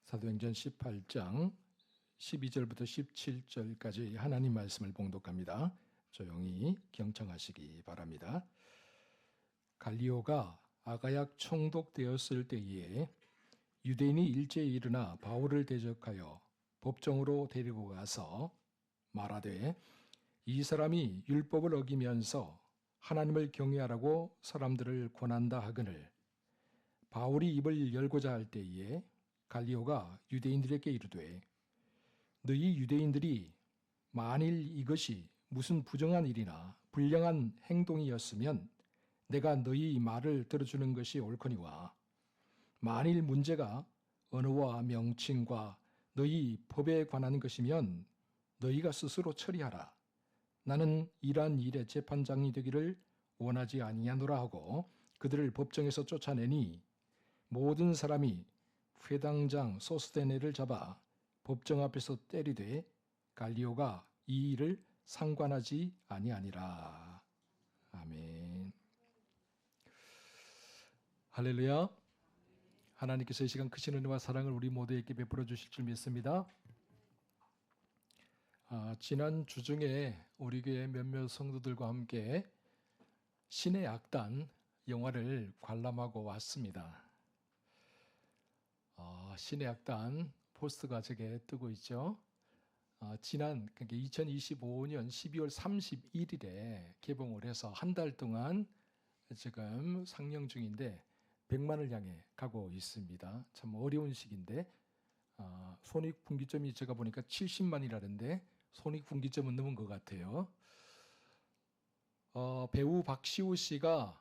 사도행전 18장 12절부터 17절까지 하나님 말씀을 봉독합니다. 조용히 경청하시기 바랍니다. 갈리오가 아가약 총독되었을 때에 유대인이 일제에 일어나 바울을 대적하여 법정으로 데리고 가서 말하되 이 사람이 율법을 어기면서 하나님을 경외하라고 사람들을 권한다 하거늘 바울이 입을 열고자 할 때에 갈리오가 유대인들에게 이르되 너희 유대인들이 만일 이것이 무슨 부정한 일이나 불량한 행동이었으면 내가 너희 말을 들어주는 것이 옳거니와 만일 문제가 언어와 명칭과 너희 법에 관한 것이면 너희가 스스로 처리하라. 나는 이러한 일의 재판장이 되기를 원하지 아니하노라 하고 그들을 법정에서 쫓아내니 모든 사람이 회당장 소스데네를 잡아 법정 앞에서 때리되 갈리오가 이 일을 상관하지 아니하니라. 아멘. 할렐루야. 하나님께서 이 시간 크신 은혜와 사랑을 우리 모두에게 베풀어 주실 줄 믿습니다. 지난 주중에 우리 교회 몇몇 성도들과 함께 신의 악단 영화를 관람하고 왔습니다. 신의 악단 포스터가 저게 뜨고 있죠. 지난 2025년 12월 31일에 개봉을 해서 한 달 동안 지금 상영 중인데 100만을 향해 가고 있습니다. 참 어려운 시기인데 손익분기점이 제가 보니까 70만이라는데 손익분기점은 넘은 것 같아요. 배우 박시우 씨가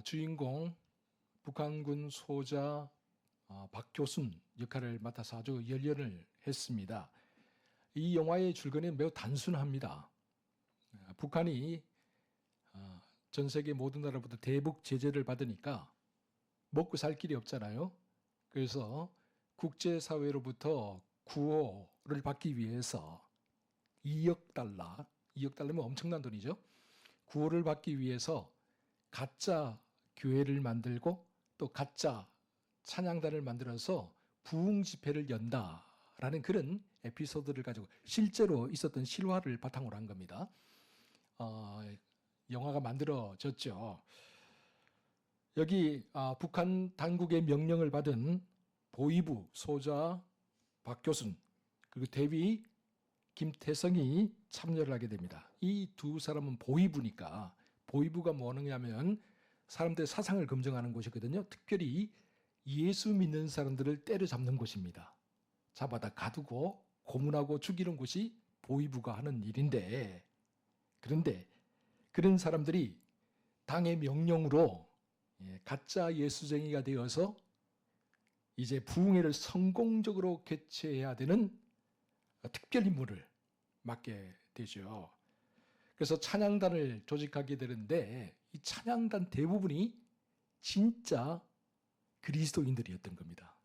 주인공 북한군 소자 박교순 역할을 맡아서 아주 열연을 했습니다. 이 영화의 줄거리는 매우 단순합니다. 북한이 전 세계 모든 나라보다 대북 제재를 받으니까 먹고 살 길이 없잖아요. 그래서 국제사회로부터 구호를 받기 위해서 2억 달러면 엄청난 돈이죠. 구호를 받기 위해서 가짜 교회를 만들고 또 가짜 찬양단을 만들어서 부흥 집회를 연다라는 그런 에피소드를 가지고 실제로 있었던 실화를 바탕으로 한 겁니다. 영화가 만들어졌죠. 여기 북한 당국의 명령을 받은 보위부 소자 박교순 그리고 대위 김태성이 참여를 하게 됩니다. 이 두 사람은 보위부니까 보위부가 뭐냐면 사람들의 사상을 검증하는 곳이거든요. 특별히 예수 믿는 사람들을 때려잡는 곳입니다. 잡아다 가두고 고문하고 죽이는 곳이 보위부가 하는 일인데 그런데 그런 사람들이 당의 명령으로 가짜 예수쟁이가 되어서 이제 부흥회를 성공적으로 개최해야 되는 특별 임무를 맡게 되죠. 그래서 찬양단을 조직하게 되는데 이 찬양단 대부분이 진짜 그리스도인들이었던 겁니다.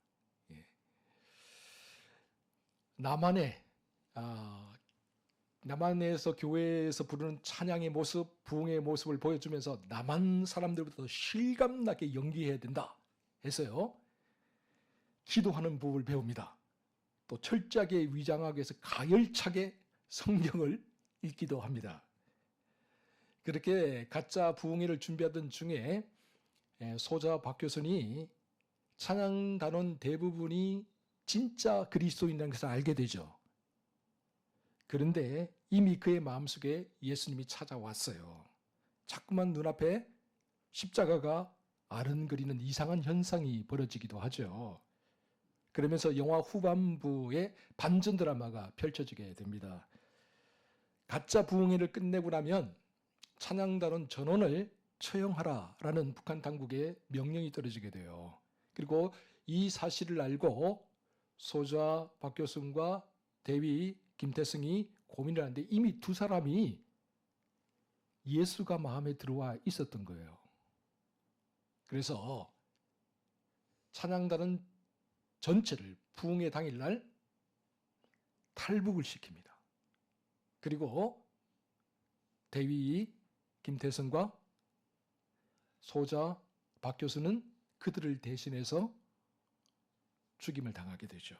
남한에서 교회에서 부르는 찬양의 모습, 부흥의 모습을 보여주면서 남한 사람들보다 실감나게 연기해야 된다 해서요. 기도하는 법을 배웁니다. 또 철저하게 위장하기 위해서 가열차게 성경을 읽기도 합니다. 그렇게 가짜 부흥회를 준비하던 중에 소자 박교순이 찬양단원 대부분이 진짜 그리스도인이라는 것을 알게 되죠. 그런데 이미 그의 마음속에 예수님이 찾아왔어요. 자꾸만 눈앞에 십자가가 아른거리는 이상한 현상이 벌어지기도 하죠. 그러면서 영화 후반부에 반전 드라마가 펼쳐지게 됩니다. 가짜 부흥회를 끝내고 나면 찬양단원 전원을 처형하라라는 북한 당국의 명령이 떨어지게 돼요. 그리고 이 사실을 알고 소자 박교순과 대위 김태승이 고민을 하는데 이미 두 사람이 예수가 마음에 들어와 있었던 거예요. 그래서 찬양단은 전체를 부흥회 당일날 탈북을 시킵니다. 그리고 대위 김태승과 소자 박교수는 그들을 대신해서 죽임을 당하게 되죠.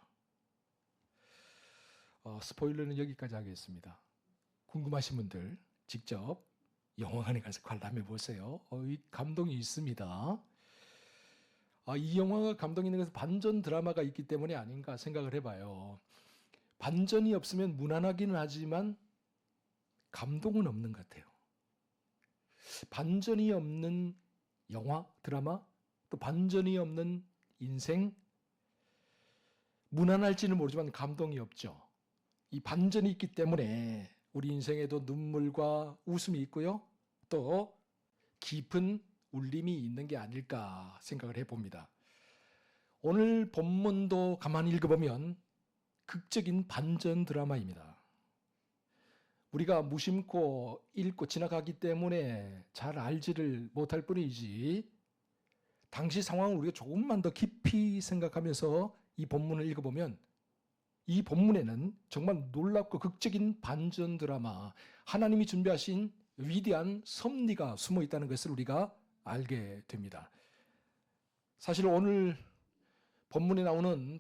스포일러는 여기까지 하겠습니다. 궁금하신 분들 직접 영화관에 가서 관람해 보세요. 이 감동이 있습니다. 이 영화가 감동이 있는 것은 반전 드라마가 있기 때문이 아닌가 생각을 해봐요. 반전이 없으면 무난하기는 하지만 감동은 없는 것 같아요. 반전이 없는 영화, 드라마, 또 반전이 없는 인생, 무난할지는 모르지만 감동이 없죠. 이 반전이 있기 때문에 우리 인생에도 눈물과 웃음이 있고요. 또 깊은 울림이 있는 게 아닐까 생각을 해봅니다. 오늘 본문도 가만히 읽어보면 극적인 반전 드라마입니다. 우리가 무심코 읽고 지나가기 때문에 잘 알지를 못할 뿐이지 당시 상황을 우리가 조금만 더 깊이 생각하면서 이 본문을 읽어보면 이 본문에는 정말 놀랍고 극적인 반전 드라마, 하나님이 준비하신 위대한 섭리가 숨어 있다는 것을 우리가 알게 됩니다. 사실 오늘 본문에 나오는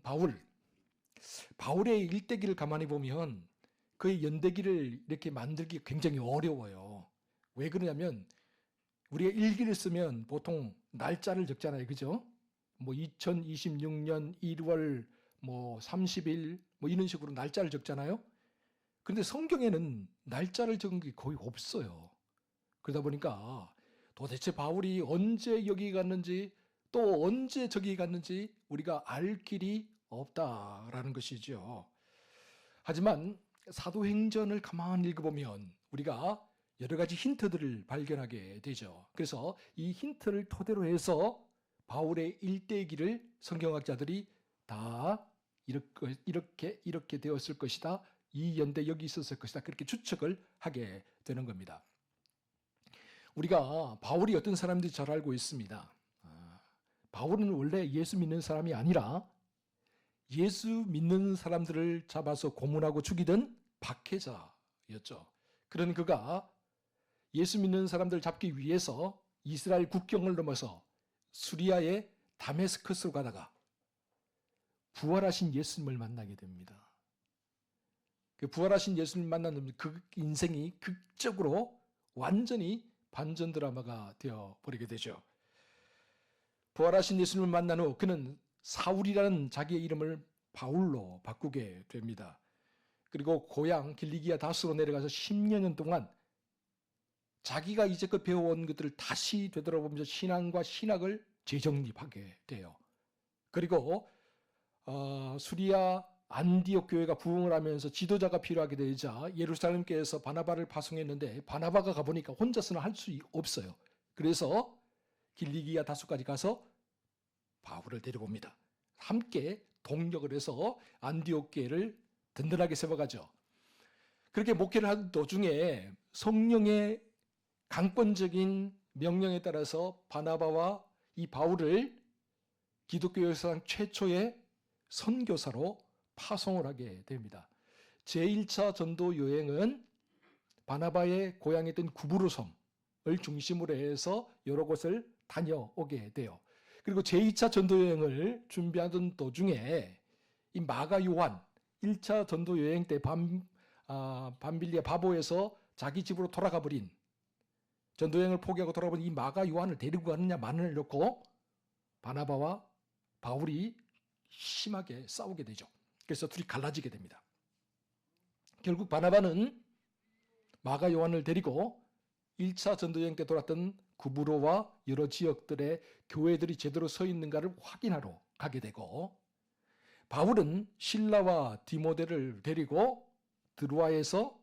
바울의 일대기를 가만히 보면 그의 연대기를 이렇게 만들기 굉장히 어려워요. 왜 그러냐면 우리가 일기를 쓰면 보통 날짜를 적잖아요. 그죠? 2026년 1월 30일 이런 식으로 날짜를 적잖아요. 그런데 성경에는 날짜를 적은 게 거의 없어요. 그러다 보니까 도대체 바울이 언제 여기 갔는지 또 언제 저기 갔는지 우리가 알 길이 없다라는 것이죠. 하지만 사도행전을 가만히 읽어보면 우리가 여러 가지 힌트들을 발견하게 되죠. 그래서 이 힌트를 토대로 해서 바울의 일대기를 성경학자들이 다 이렇게 되었을 것이다. 이 연대 여기 있었을 것이다. 그렇게 추측을 하게 되는 겁니다. 우리가 바울이 어떤 사람인지 잘 알고 있습니다. 바울은 원래 예수 믿는 사람이 아니라 예수 믿는 사람들을 잡아서 고문하고 죽이던 박해자였죠. 그런 그가 예수 믿는 사람들을 잡기 위해서 이스라엘 국경을 넘어서 수리아의 다메스커스로 가다가 부활하신 예수님을 만나게 됩니다. 그 부활하신 예수님을 만나는 그 인생이 극적으로 완전히 반전 드라마가 되어버리게 되죠. 부활하신 예수님을 만난 후 그는 사울이라는 자기의 이름을 바울로 바꾸게 됩니다. 그리고 고향 길리기아 다스로 내려가서 10여 년 동안 자기가 이제껏 배워온 것들을 다시 되돌아보면서 신앙과 신학을 재정립하게 돼요. 그리고 수리아 안디옥 교회가 부흥을 하면서 지도자가 필요하게 되자 예루살렘 교회에서 바나바를 파송했는데 바나바가 가보니까 혼자서는 할 수 없어요. 그래서 길리기아 다소까지 가서 바울을 데려옵니다. 함께 동력을 해서 안디옥 교회를 든든하게 세워가죠. 그렇게 목회를 하는 도중에 성령의 강권적인 명령에 따라서 바나바와 이 바울을 기독교 역사상 최초의 선교사로 파송을 하게 됩니다. 제1차 전도 여행은 바나바의 고향이었던 구브로 섬을 중심으로 해서 여러 곳을 다녀오게 돼요. 그리고 제2차 전도 여행을 준비하던 도중에 이 마가 요한 1차 전도 여행 때 밤빌리아 바보에서 자기 집으로 돌아가 버린 전도 여행을 포기하고 돌아가버린 이 마가 요한을 데리고 가느냐 마느냐를 놓고 바나바와 바울이 심하게 싸우게 되죠. 그래서 둘이 갈라지게 됩니다. 결국 바나바는 마가 요한을 데리고 1차 전도여행 때 돌았던 구브로와 여러 지역들의 교회들이 제대로 서 있는가를 확인하러 가게 되고 바울은 실라와 디모데를 데리고 드로아에서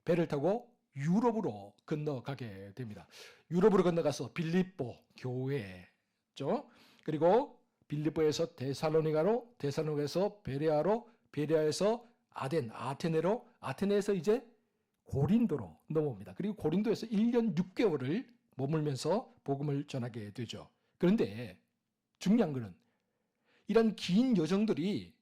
배를 타고 유럽으로 건너가게 됩니다. 유럽으로 건너가서 빌립보 교회죠. 그리고 빌립보에서 데살로니가로, 데살로니가에서 베레아로, 베레아에서 아테네로, 아테네에서 이제 고린도로 넘어옵니다. 그리고 고린도에서 1년 6개월을 머물면서 복음을 전하게 되죠. 그런데 중요한 것은 이런 긴 여정들이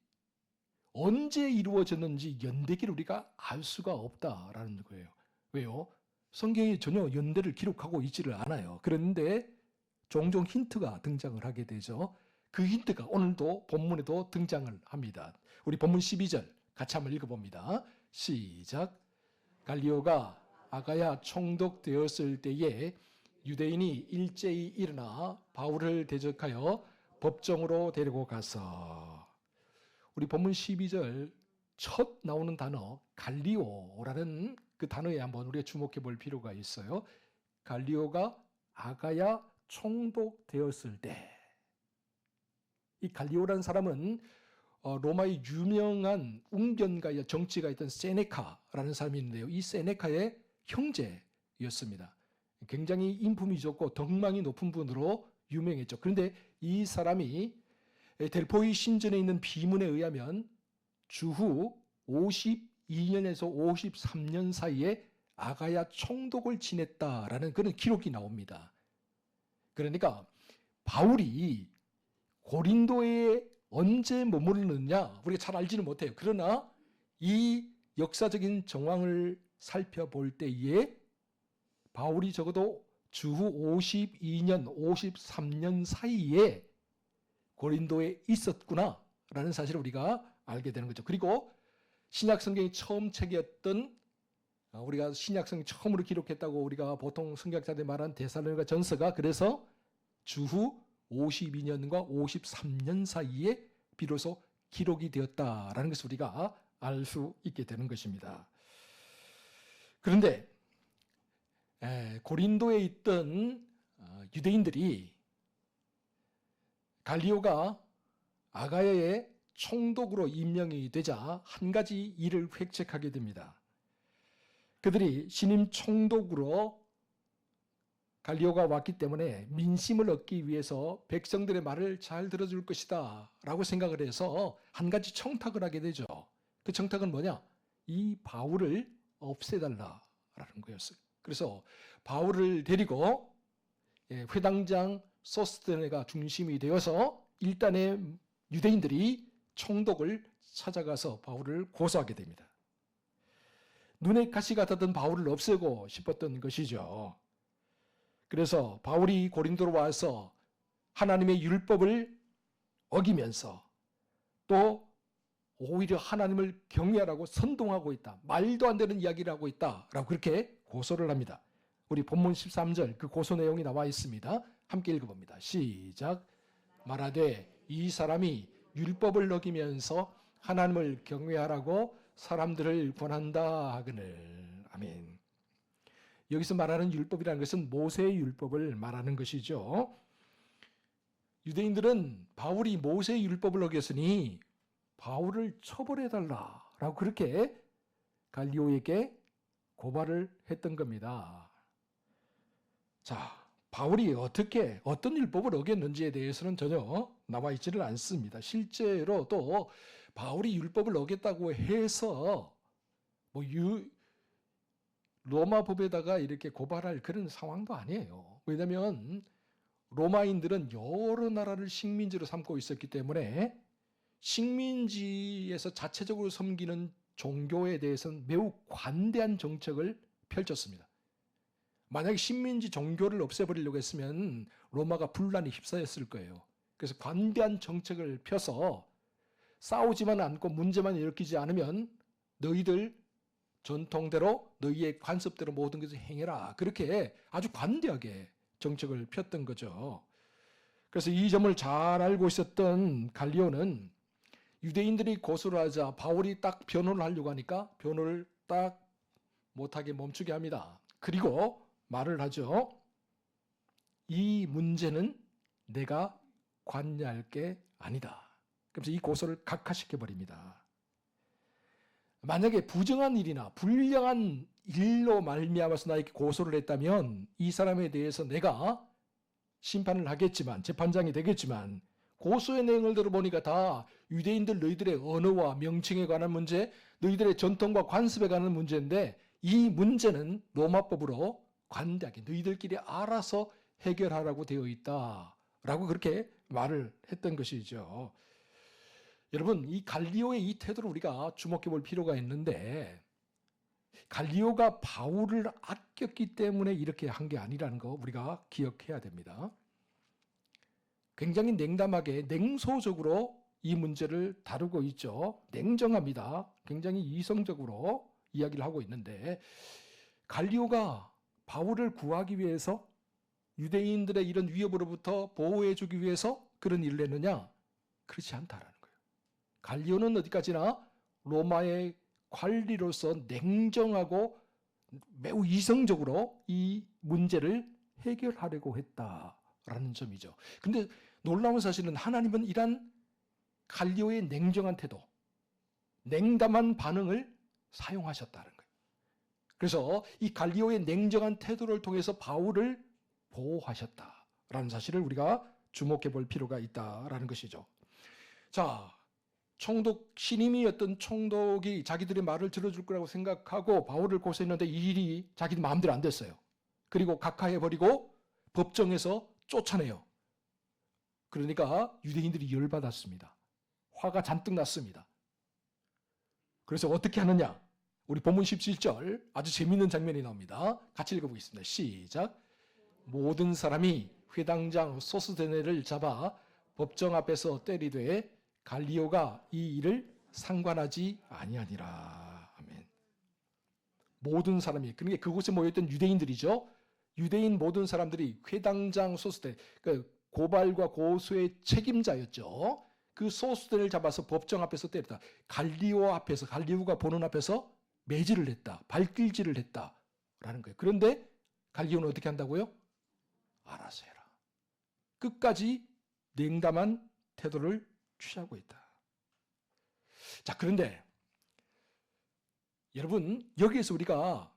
언제 이루어졌는지 연대기를 우리가 알 수가 없다라는 거예요. 왜요? 성경이 전혀 연대를 기록하고 있지를 않아요. 그런데 종종 힌트가 등장을 하게 되죠. 그 힌트가 오늘도 본문에도 등장을 합니다. 우리 본문 12절 같이 한번 읽어봅니다. 시작. 갈리오가 아가야 총독되었을 때에 유대인이 일제히 일어나 바울을 대적하여 법정으로 데리고 가서, 우리 본문 12절 첫 나오는 단어 갈리오라는 그 단어에 한번 우리가 주목해 볼 필요가 있어요. 갈리오가 아가야 총독되었을 때, 이 갈리오라는 사람은 로마의 유명한 웅변가의 정치가 있던 세네카라는 사람이 있는데요. 이 세네카의 형제였습니다. 굉장히 인품이 좋고 덕망이 높은 분으로 유명했죠. 그런데 이 사람이 델포이 신전에 있는 비문에 의하면 주후 52년에서 53년 사이에 아가야 총독을 지냈다라는 그런 기록이 나옵니다. 그러니까 바울이 고린도에 언제 머무르느냐 우리가 잘 알지는 못해요. 그러나 이 역사적인 정황을 살펴볼 때에 바울이 적어도 주후 52년, 53년 사이에 고린도에 있었구나라는 사실을 우리가 알게 되는 거죠. 그리고 신약성경의 처음 책이었던, 우리가 신약성경 처음으로 기록했다고 우리가 보통 성경학자들이 말하는 데살로니가 전서가 그래서 주후 52년과 53년 사이에 비로소 기록이 되었다라는 것을 우리가 알 수 있게 되는 것입니다. 그런데 고린도에 있던 유대인들이 갈리오가 아가야의 총독으로 임명이 되자 한 가지 일을 획책하게 됩니다. 그들이 신임 총독으로 갈리오가 왔기 때문에 민심을 얻기 위해서 백성들의 말을 잘 들어줄 것이다 라고 생각을 해서 한 가지 청탁을 하게 되죠. 그 청탁은 뭐냐? 이 바울을 없애달라라는 거였어요. 그래서 바울을 데리고 회당장 소스테네가 중심이 되어서 일단의 유대인들이 총독을 찾아가서 바울을 고소하게 됩니다. 눈에 가시 같았던 바울을 없애고 싶었던 것이죠. 그래서 바울이 고린도로 와서 하나님의 율법을 어기면서 또 오히려 하나님을 경외하라고 선동하고 있다. 말도 안 되는 이야기를 하고 있다라고 그렇게 고소를 합니다. 우리 본문 13절 그 고소 내용이 나와 있습니다. 함께 읽어봅니다. 시작. 말하되 이 사람이 율법을 어기면서 하나님을 경외하라고 사람들을 권한다 하거늘. 아멘. 여기서 말하는 율법이라는 것은 모세의 율법을 말하는 것이죠. 유대인들은 바울이 모세의 율법을 어겼으니 바울을 처벌해달라라고 그렇게 갈리오에게 고발을 했던 겁니다. 자, 바울이 어떤 율법을 어겼는지에 대해서는 전혀 나와 있지를 않습니다. 실제로 또 바울이 율법을 어겼다고 해서 로마 법에다가 이렇게 고발할 그런 상황도 아니에요. 왜냐하면 로마인들은 여러 나라를 식민지로 삼고 있었기 때문에 식민지에서 자체적으로 섬기는 종교에 대해서는 매우 관대한 정책을 펼쳤습니다. 만약에 식민지 종교를 없애버리려고 했으면 로마가 분란에 휩싸였을 거예요. 그래서 관대한 정책을 펴서 싸우지만 않고 문제만 일으키지 않으면 너희들 전통대로 너희의 관습대로 모든 것을 행해라. 그렇게 아주 관대하게 정책을 폈던 거죠. 그래서 이 점을 잘 알고 있었던 갈리오는 유대인들이 고소를 하자 바울이 딱 변호를 하려고 하니까 변호를 딱 못하게 멈추게 합니다. 그리고 말을 하죠. 이 문제는 내가 관여할 게 아니다. 그래서 이 고소를 각하시켜버립니다. 만약에 부정한 일이나 불량한 일로 말미암아서 나에게 고소를 했다면 이 사람에 대해서 내가 심판을 하겠지만, 재판장이 되겠지만, 고소의 내용을 들어보니까 다 유대인들 너희들의 언어와 명칭에 관한 문제, 너희들의 전통과 관습에 관한 문제인데 이 문제는 로마법으로 관대하게 너희들끼리 알아서 해결하라고 되어 있다라고 그렇게 말을 했던 것이죠. 여러분, 이 갈리오의 이 태도를 우리가 주목해 볼 필요가 있는데, 갈리오가 바울을 아꼈기 때문에 이렇게 한 게 아니라는 거 우리가 기억해야 됩니다. 굉장히 냉담하게 냉소적으로 이 문제를 다루고 있죠. 냉정합니다. 굉장히 이성적으로 이야기를 하고 있는데 갈리오가 바울을 구하기 위해서 유대인들의 이런 위협으로부터 보호해주기 위해서 그런 일을 했느냐? 그렇지 않다라는 거예요. 갈리오는 어디까지나 로마의 관리로서 냉정하고 매우 이성적으로 이 문제를 해결하려고 했다라는 점이죠. 근데 놀라운 사실은 하나님은 이런 갈리오의 냉정한 태도, 냉담한 반응을 사용하셨다는 거예요. 그래서 이 갈리오의 냉정한 태도를 통해서 바울을 보호하셨다라는 사실을 우리가 주목해 볼 필요가 있다라는 것이죠. 자, 총독 신임이었던 총독이 자기들의 말을 들어줄 거라고 생각하고 바울을 고소했는데 이 일이 자기들 마음대로 안 됐어요. 그리고 각하해버리고 법정에서 쫓아내요. 그러니까 유대인들이 열받았습니다. 화가 잔뜩 났습니다. 그래서 어떻게 하느냐? 우리 본문 17절 아주 재미있는 장면이 나옵니다. 같이 읽어보겠습니다. 시작. 모든 사람이 회당장 소스데네를 잡아 법정 앞에서 때리되 갈리오가 이 일을 상관하지 아니하니라. 아멘. 모든 사람이, 그러니까 그곳에 모였던 유대인들이죠. 유대인 모든 사람들이 회당장 소스데, 그 고발과 고소의 책임자였죠. 그 소스데를 잡아서 법정 앞에서 때렸다. 갈리오 앞에서, 갈리오가 보는 앞에서 매질을 했다. 발길질을 했다라는 거예요. 그런데 갈리오는 어떻게 한다고요? 알아서 해라. 끝까지 냉담한 태도를 취하고 있다. 자, 그런데 여러분, 여기에서 우리가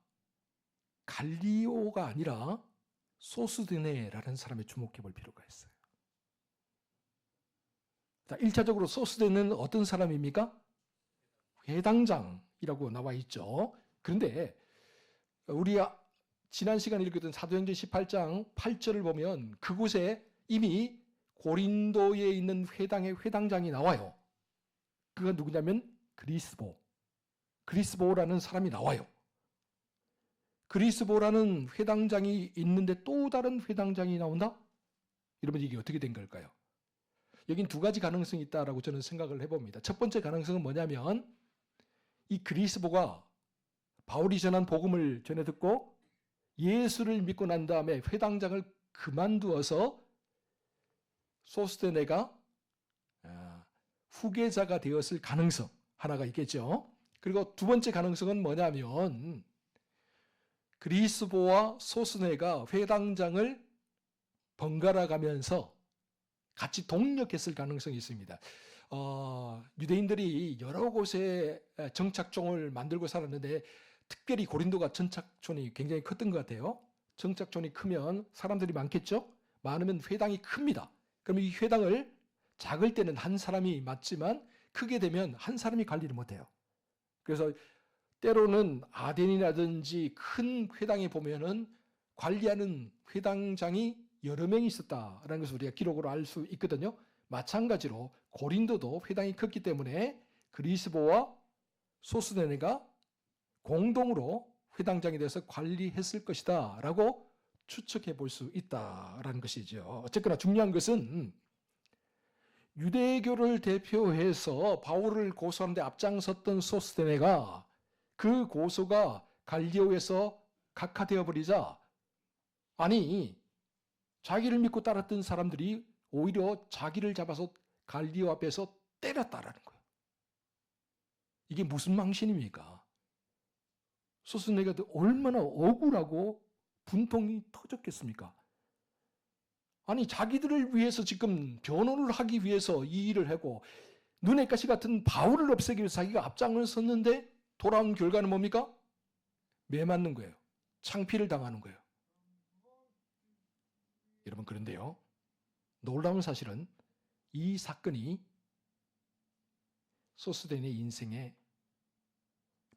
갈리오가 아니라 소스데네라는 사람에 주목해 볼 필요가 있어요. 자, 1차적으로 소스데네는 어떤 사람입니까? 회당장이라고 나와 있죠. 그런데 우리 지난 시간에 읽었던 사도행전 18장 8절을 보면 그곳에 이미 고린도에 있는 회당의 회당장이 나와요. 그가 누구냐면 그리스보라는 사람이 나와요. 그리스보라는 회당장이 있는데 또 다른 회당장이 나온다? 여러분, 이게 어떻게 된 걸까요? 여긴 두 가지 가능성이 있다라고 저는 생각을 해봅니다. 첫 번째 가능성은 뭐냐면 이 그리스보가 바울이 전한 복음을 전해 듣고 예수를 믿고 난 다음에 회당장을 그만두어서 소스데네가 후계자가 되었을 가능성 하나가 있겠죠. 그리고 두 번째 가능성은 뭐냐면 그리스보와 소스데네가 회당장을 번갈아 가면서 같이 동력했을 가능성이 있습니다. 유대인들이 여러 곳에 정착촌을 만들고 살았는데 특별히 고린도가 정착촌이 굉장히 컸던 것 같아요. 정착촌이 크면 사람들이 많겠죠? 많으면 회당이 큽니다. 그럼 이 회당을 작을 때는 한 사람이 맡지만 크게 되면 한 사람이 관리를 못해요. 그래서 때로는 아덴이라든지 큰 회당에 보면은 관리하는 회당장이 여러 명이 있었다라는 것을 우리가 기록으로 알 수 있거든요. 마찬가지로 고린도도 회당이 컸기 때문에 그리스보와 소스데네가 공동으로 회당장이 돼서 관리했을 것이다 라고 추측해 볼 수 있다라는 것이죠. 어쨌거나 중요한 것은 유대교를 대표해서 바울을 고소하는데 앞장섰던 소스데네가 그 고소가 갈리오에서 각하되어 버리자 아니 자기를 믿고 따랐던 사람들이 오히려 자기를 잡아서 갈리오 앞에서 때렸다라는 거예요. 이게 무슨 망신입니까? 소스데네가 얼마나 억울하고 분통이 터졌겠습니까? 아니 자기들을 위해서 지금 변호를 하기 위해서 이 일을 하고 눈의 가시 같은 바울을 없애기 위해서 자기가 앞장을 섰는데 돌아온 결과는 뭡니까? 매맞는 거예요. 창피를 당하는 거예요. 여러분, 그런데요, 놀라운 사실은 이 사건이 소스데네의 인생에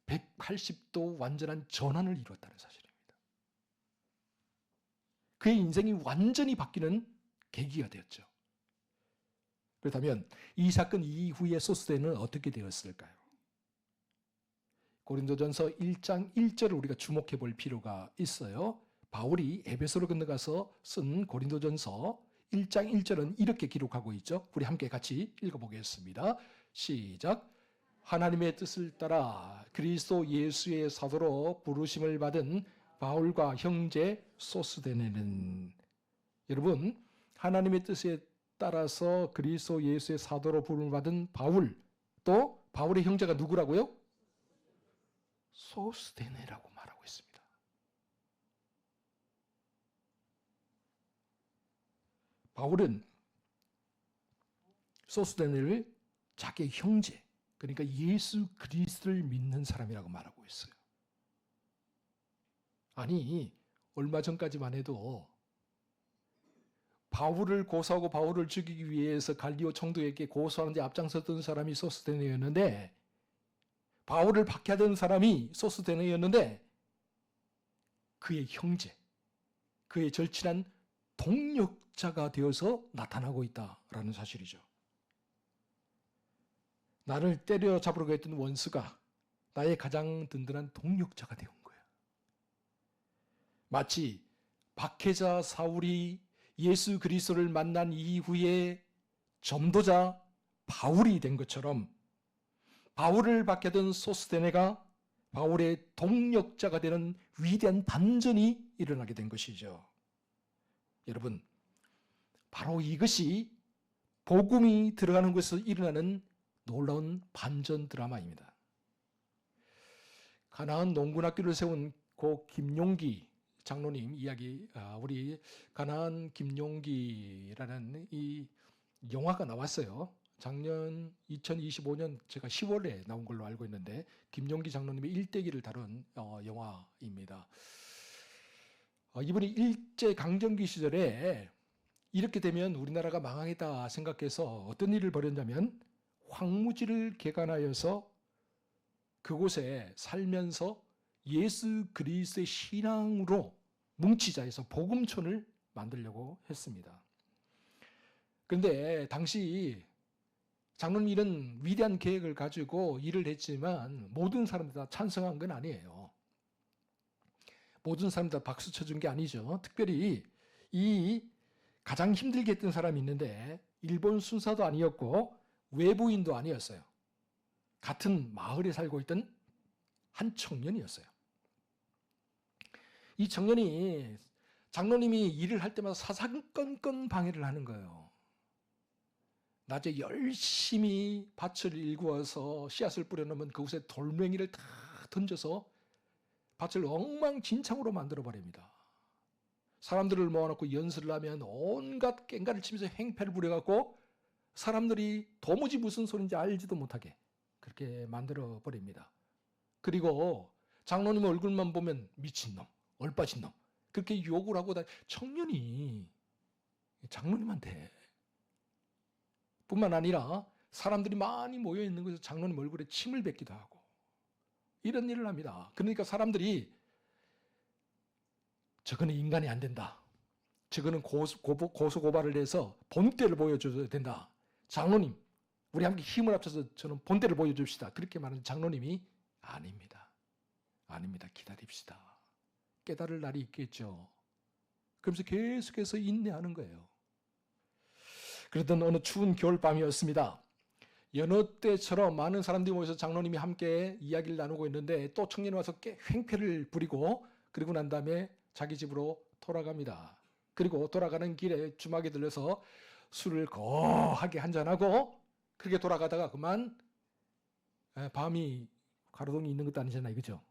180도 완전한 전환을 이루었다는 사실입니다. 그의 인생이 완전히 바뀌는 계기가 되었죠. 그렇다면 이 사건 이후에 소스데네는 어떻게 되었을까요? 고린도전서 1장 1절을 우리가 주목해 볼 필요가 있어요. 바울이 에베소로 건너가서 쓴 고린도전서 1장 1절은 이렇게 기록하고 있죠. 우리 함께 같이 읽어보겠습니다. 시작. 하나님의 뜻을 따라 그리스도 예수의 사도로 부르심을 받은 바울과 형제 소스데네는, 여러분, 하나님의 뜻에 따라서 그리스도 예수의 사도로 부름을 받은 바울, 또 바울의 형제가 누구라고요? 소스데네라고 말하고 있습니다. 바울은 소스데네를 자기의 형제, 그러니까 예수 그리스도를 믿는 사람이라고 말하고 있어요. 아니, 얼마 전까지만 해도 바울을 고소하고 바울을 죽이기 위해서 갈리오 총독에게 고소하는 데 앞장섰던 사람이 소스데네였는데, 바울을 박해하던 사람이 소스데네였는데, 그의 형제, 그의 절친한 동력자가 되어서 나타나고 있다라는 사실이죠. 나를 때려잡으려고 했던 원수가 나의 가장 든든한 동력자가 되어 온 거야. 마치 박해자 사울이 예수 그리스도를 만난 이후에 전도자 바울이 된 것처럼, 바울을 박해던 소스데네가 바울의 동력자가 되는 위대한 반전이 일어나게 된 것이죠. 여러분, 바로 이것이 복음이 들어가는 곳에서 일어나는 놀라운 반전 드라마입니다. 가나안 농군학교를 세운 고 김용기 장로님 이야기, 우리 가나안 김용기라는 이 영화가 나왔어요. 작년 2025년 제가 10월에 나온 걸로 알고 있는데, 김용기 장로님의 일대기를 다룬 영화입니다. 이분이 일제강점기 시절에 이렇게 되면 우리나라가 망하겠다 생각해서 어떤 일을 벌였냐면, 황무지를 개간하여서 그곳에 살면서 예수 그리스도의 신앙으로 뭉치자 해서 복음촌을 만들려고 했습니다. 그런데 당시 장로님 이런 위대한 계획을 가지고 일을 했지만 모든 사람들 다 찬성한 건 아니에요. 모든 사람들 다 박수 쳐준 게 아니죠. 특별히 이 가장 힘들게 했던 사람이 있는데, 일본 순사도 아니었고 외부인도 아니었어요. 같은 마을에 살고 있던 한 청년이었어요. 이 청년이 장로님이 일을 할 때마다 사사건건 방해를 하는 거예요. 낮에 열심히 밭을 일구어서 씨앗을 뿌려놓으면 그곳에 돌멩이를 다 던져서 밭을 엉망진창으로 만들어버립니다. 사람들을 모아놓고 연설을 하면 온갖 깽가를 치면서 행패를 부려갖고 사람들이 도무지 무슨 소리인지 알지도 못하게 그렇게 만들어버립니다. 그리고 장로님 얼굴만 보면 미친놈, 얼빠진 놈, 그렇게 욕을 하고 청년이 장로님한테 뿐만 아니라 사람들이 많이 모여있는 곳에서 장로님 얼굴에 침을 뱉기도 하고 이런 일을 합니다. 그러니까 사람들이 저거는 인간이 안 된다, 저거는 고소고발을 해서 본때를 보여줘야 된다, 장로님 우리 함께 힘을 합쳐서 저는 본때를 보여줍시다, 그렇게 말하는 장로님이 아닙니다. 기다립시다. 깨달을 날이 있겠죠. 그러면서 계속해서 인내하는 거예요. 그러던 어느 추운 겨울밤이었습니다. 여느 때처럼 많은 사람들이 모여서 장로님이 함께 이야기를 나누고 있는데, 또 청년이 와서 횡패를 부리고 그리고 난 다음에 자기 집으로 돌아갑니다. 그리고 돌아가는 길에 주막에 들려서 술을 거하게 한잔하고 그렇게 돌아가다가 그만 밤이 가로등이 있는 것도 아니잖아요, 그죠?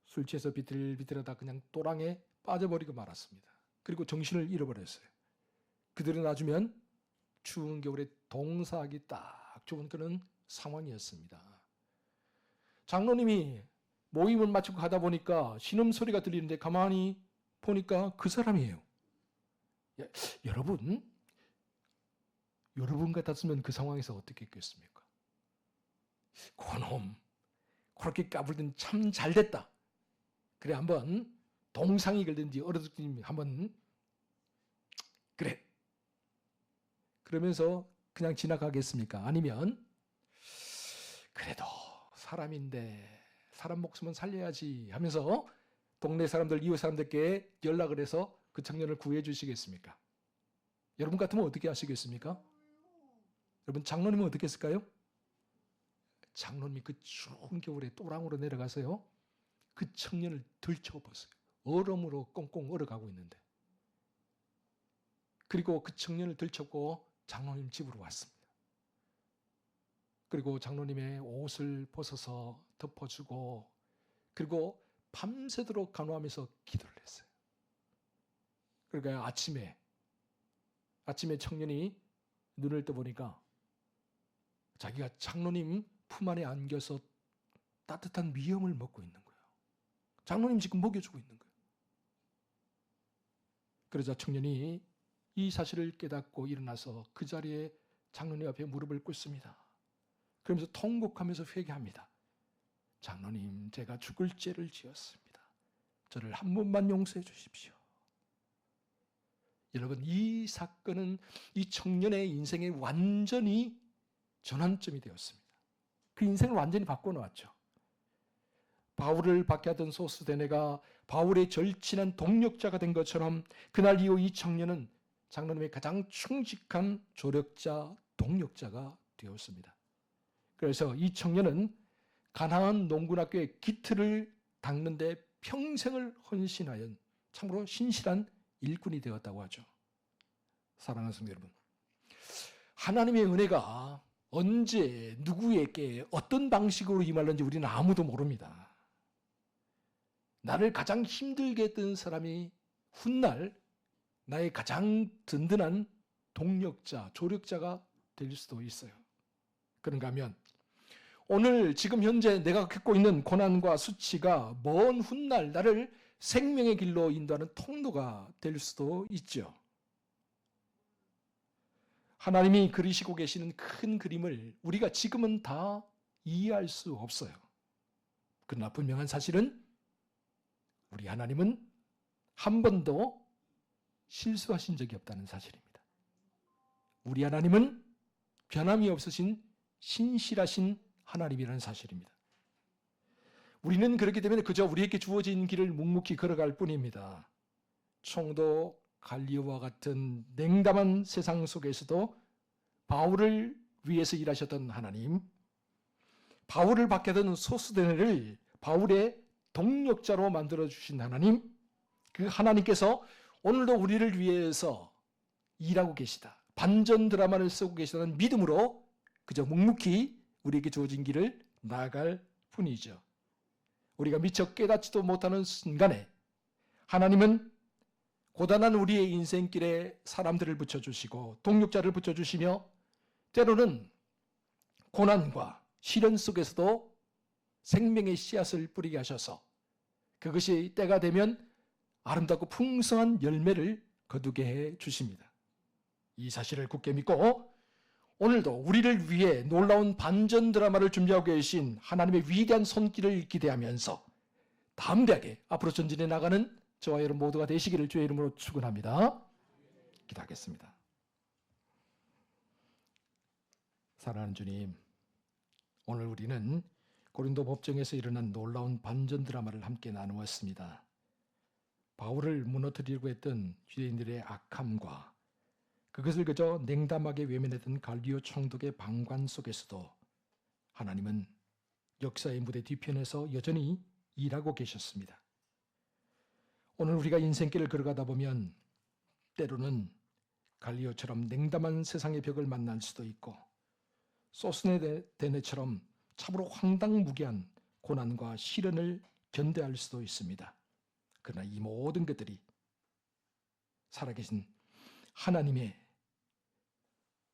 술 취해서 비틀비틀하다 그냥 또랑에 빠져버리고 말았습니다. 그리고 정신을 잃어버렸어요. 그들을 놔주면 추운 겨울에 동사하기 딱 좋은 그런 상황이었습니다. 장로님이 모임을 마치고 가다 보니까 신음소리가 들리는데 가만히 보니까 그 사람이에요. 여러분 같았으면 그 상황에서 어떻게 했겠습니까? 그놈 그렇게 까불더니 참 잘됐다. 그래, 한번 동상이 걸든지 얼어붙든지 한번 그래, 그러면서 그냥 지나가겠습니까? 아니면 그래도 사람인데 사람 목숨은 살려야지 하면서 동네 사람들, 이웃 사람들께 연락을 해서 그 청년을 구해 주시겠습니까? 여러분 같으면 어떻게 하시겠습니까? 여러분 장로님은 어떻게 했을까요? 장로님이 그 추운 겨울에 또랑으로 내려가서요, 그 청년을 들쳐업었어요. 얼음으로 꽁꽁 얼어가고 있는데. 그리고 그 청년을 들쳐고 장로님 집으로 왔습니다. 그리고 장로님의 옷을 벗어서 덮어주고, 그리고 밤새도록 간호하면서 기도를 했어요. 그러니까 아침에 청년이 눈을 떠보니까 자기가 장로님 품 안에 안겨서 따뜻한 미염을 먹고 있는 거예요. 장로님 지금 먹여주고 있는 거예요. 그러자 청년이 이 사실을 깨닫고 일어나서 그 자리에 장로님 앞에 무릎을 꿇습니다. 그러면서 통곡하면서 회개합니다. 장로님, 제가 죽을 죄를 지었습니다. 저를 한 번만 용서해 주십시오. 여러분, 이 사건은 이 청년의 인생에 완전히 전환점이 되었습니다. 그 인생을 완전히 바꿔놓았죠. 바울을 박해하던 소스데네가 바울의 절친한 동력자가 된 것처럼 그날 이후 이 청년은 장로님의 가장 충직한 조력자, 동력자가 되었습니다. 그래서 이 청년은 가나안 농군학교의 기틀을 닦는데 평생을 헌신하여 참으로 신실한 일꾼이 되었다고 하죠. 사랑하는 성도 여러분, 하나님의 은혜가 언제 누구에게 어떤 방식으로 임하는지 우리는 아무도 모릅니다. 나를 가장 힘들게 했던 사람이 훗날 나의 가장 든든한 동력자, 조력자가 될 수도 있어요. 그런가 하면 오늘 지금 현재 내가 겪고 있는 고난과 수치가 먼 훗날 나를 생명의 길로 인도하는 통로가 될 수도 있죠. 하나님이 그리시고 계시는 큰 그림을 우리가 지금은 다 이해할 수 없어요. 그러나 분명한 사실은 우리 하나님은 한 번도 실수하신 적이 없다는 사실입니다. 우리 하나님은 변함이 없으신 신실하신 하나님이라는 사실입니다. 우리는 그렇기 때문에 그저 우리에게 주어진 길을 묵묵히 걸어갈 뿐입니다. 총도 갈리오와 같은 냉담한 세상 속에서도 바울을 위해서 일하셨던 하나님, 바울을 박해하던 소스데네를 바울의 동력자로 만들어주신 하나님, 그 하나님께서 오늘도 우리를 위해서 일하고 계시다, 반전 드라마를 쓰고 계시다는 믿음으로 그저 묵묵히 우리에게 주어진 길을 나아갈 뿐이죠. 우리가 미처 깨닫지도 못하는 순간에 하나님은 고단한 우리의 인생길에 사람들을 붙여주시고 동력자를 붙여주시며 때로는 고난과 시련 속에서도 생명의 씨앗을 뿌리게 하셔서 그것이 때가 되면 아름답고 풍성한 열매를 거두게 해 주십니다. 이 사실을 굳게 믿고 오늘도 우리를 위해 놀라운 반전 드라마를 준비하고 계신 하나님의 위대한 손길을 기대하면서 담대하게 앞으로 전진해 나가는 저와 여러분 모두가 되시기를 주의 이름으로 축원합니다. 기도하겠습니다. 사랑하는 주님, 오늘 우리는 고린도 법정에서 일어난 놀라운 반전 드라마를 함께 나누었습니다. 바울을 무너뜨리려고 했던 유대인들의 악함과 그것을 그저 냉담하게 외면했던 갈리오 총독의 방관 속에서도 하나님은 역사의 무대 뒤편에서 여전히 일하고 계셨습니다. 오늘 우리가 인생길을 걸어가다 보면 때로는 갈리오처럼 냉담한 세상의 벽을 만날 수도 있고 소스데네처럼 참으로 황당무계한 고난과 시련을 견뎌야 할 수도 있습니다. 그러나 이 모든 것들이 살아계신 하나님의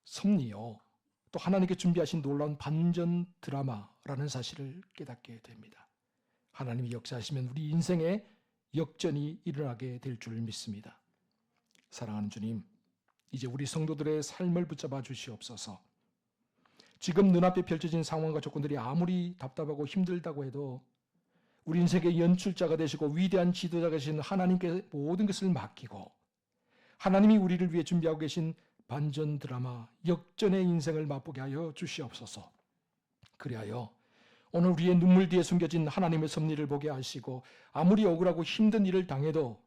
섭리요, 또 하나님께 준비하신 놀라운 반전 드라마라는 사실을 깨닫게 됩니다. 하나님이 역사하시면 우리 인생에 역전이 일어나게 될 줄 믿습니다. 사랑하는 주님, 이제 우리 성도들의 삶을 붙잡아 주시옵소서. 지금 눈앞에 펼쳐진 상황과 조건들이 아무리 답답하고 힘들다고 해도 우리 인생의 연출자가 되시고 위대한 지도자가 되신 하나님께 모든 것을 맡기고 하나님이 우리를 위해 준비하고 계신 반전 드라마, 역전의 인생을 맛보게 하여 주시옵소서. 그리하여 오늘 우리의 눈물 뒤에 숨겨진 하나님의 섭리를 보게 하시고 아무리 억울하고 힘든 일을 당해도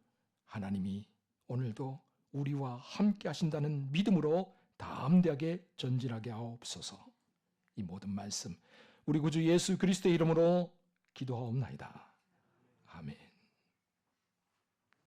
하나님이 오늘도 우리와 함께 하신다는 믿음으로 담대하게 전진하게 하옵소서. 이 모든 말씀 우리 구주 예수 그리스도의 이름으로 기도하옵나이다.